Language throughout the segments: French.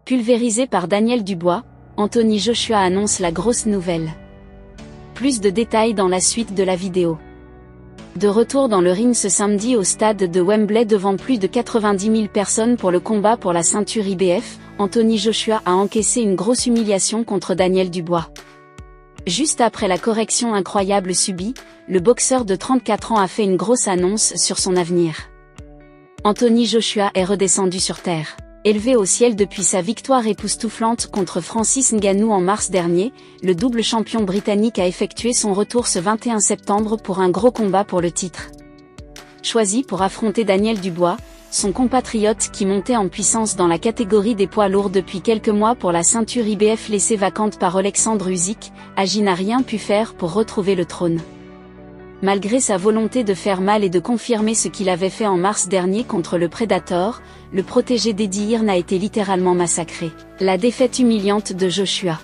Pulvérisé par Daniel Dubois, Anthony Joshua annonce la grosse nouvelle. Plus de détails dans la suite de la vidéo. De retour dans le ring ce samedi au stade de Wembley devant plus de 90 000 personnes pour le combat pour la ceinture IBF, Anthony Joshua a encaissé une grosse humiliation contre Daniel Dubois. Juste après la correction incroyable subie, le boxeur de 34 ans a fait une grosse annonce sur son avenir. Anthony Joshua est redescendu sur terre. Élevé au ciel depuis sa victoire époustouflante contre Francis Ngannou en mars dernier, le double champion britannique a effectué son retour ce 21 septembre pour un gros combat pour le titre. Choisi pour affronter Daniel Dubois, son compatriote qui montait en puissance dans la catégorie des poids lourds depuis quelques mois pour la ceinture IBF laissée vacante par Oleksandr Usyk, Agi n'a rien pu faire pour retrouver le trône. Malgré sa volonté de faire mal et de confirmer ce qu'il avait fait en mars dernier contre le Predator, le protégé d'Eddie Hearn a été littéralement massacré. La défaite humiliante de Joshua.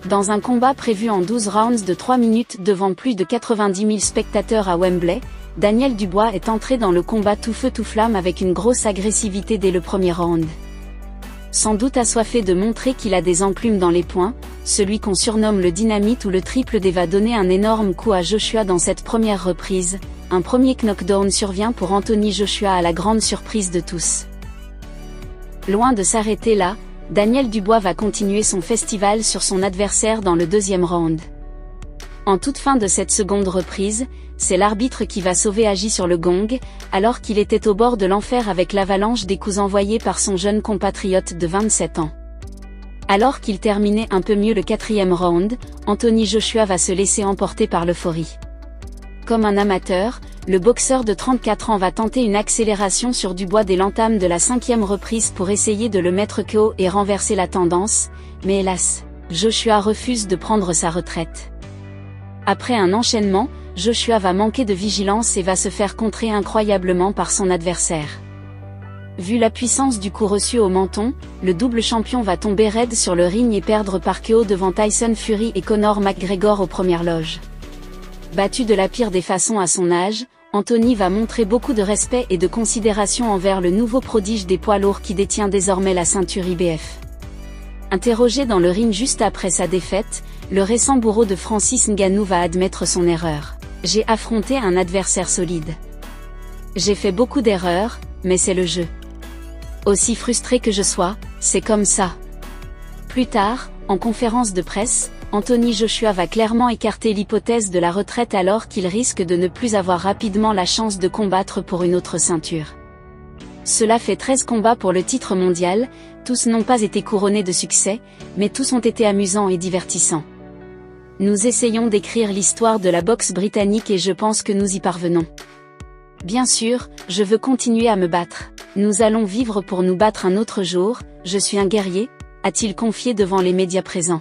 Dans un combat prévu en 12 rounds de 3 minutes devant plus de 90 000 spectateurs à Wembley, Daniel Dubois est entré dans le combat tout feu tout flamme avec une grosse agressivité dès le premier round. Sans doute assoiffé de montrer qu'il a des enclumes dans les poings, celui qu'on surnomme le dynamite ou le triple D va donner un énorme coup à Joshua dans cette première reprise. Un premier knockdown survient pour Anthony Joshua à la grande surprise de tous. Loin de s'arrêter là, Daniel Dubois va continuer son festival sur son adversaire dans le deuxième round. En toute fin de cette seconde reprise, c'est l'arbitre qui va sauver Agi sur le gong, alors qu'il était au bord de l'enfer avec l'avalanche des coups envoyés par son jeune compatriote de 27 ans. Alors qu'il terminait un peu mieux le quatrième round, Anthony Joshua va se laisser emporter par l'euphorie. Comme un amateur, le boxeur de 34 ans va tenter une accélération sur Dubois dès l'entame de la cinquième reprise pour essayer de le mettre KO et renverser la tendance, mais hélas, Joshua refuse de prendre sa retraite. Après un enchaînement, Joshua va manquer de vigilance et va se faire contrer incroyablement par son adversaire. Vu la puissance du coup reçu au menton, le double champion va tomber raide sur le ring et perdre par KO devant Tyson Fury et Conor McGregor aux premières loges. Battu de la pire des façons à son âge, Anthony va montrer beaucoup de respect et de considération envers le nouveau prodige des poids lourds qui détient désormais la ceinture IBF. Interrogé dans le ring juste après sa défaite, le récent bourreau de Francis Ngannou va admettre son erreur. J'ai affronté un adversaire solide. J'ai fait beaucoup d'erreurs, mais c'est le jeu. Aussi frustré que je sois, c'est comme ça. Plus tard, en conférence de presse, Anthony Joshua va clairement écarter l'hypothèse de la retraite alors qu'il risque de ne plus avoir rapidement la chance de combattre pour une autre ceinture. Cela fait 13 combats pour le titre mondial, tous n'ont pas été couronnés de succès, mais tous ont été amusants et divertissants. Nous essayons d'écrire l'histoire de la boxe britannique et je pense que nous y parvenons. Bien sûr, je veux continuer à me battre. Nous allons vivre pour nous battre un autre jour, je suis un guerrier, a-t-il confié devant les médias présents.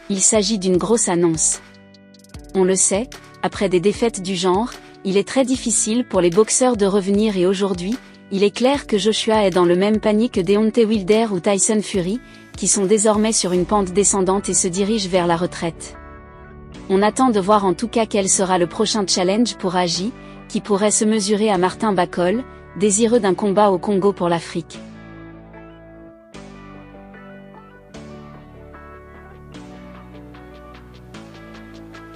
Il s'agit d'une grosse annonce. On le sait, après des défaites du genre, il est très difficile pour les boxeurs de revenir et aujourd'hui, il est clair que Joshua est dans le même panier que Deontay Wilder ou Tyson Fury, qui sont désormais sur une pente descendante et se dirigent vers la retraite. On attend de voir en tout cas quel sera le prochain challenge pour Agi, qui pourrait se mesurer à Martin Bakol, désireux d'un combat au Congo pour l'Afrique.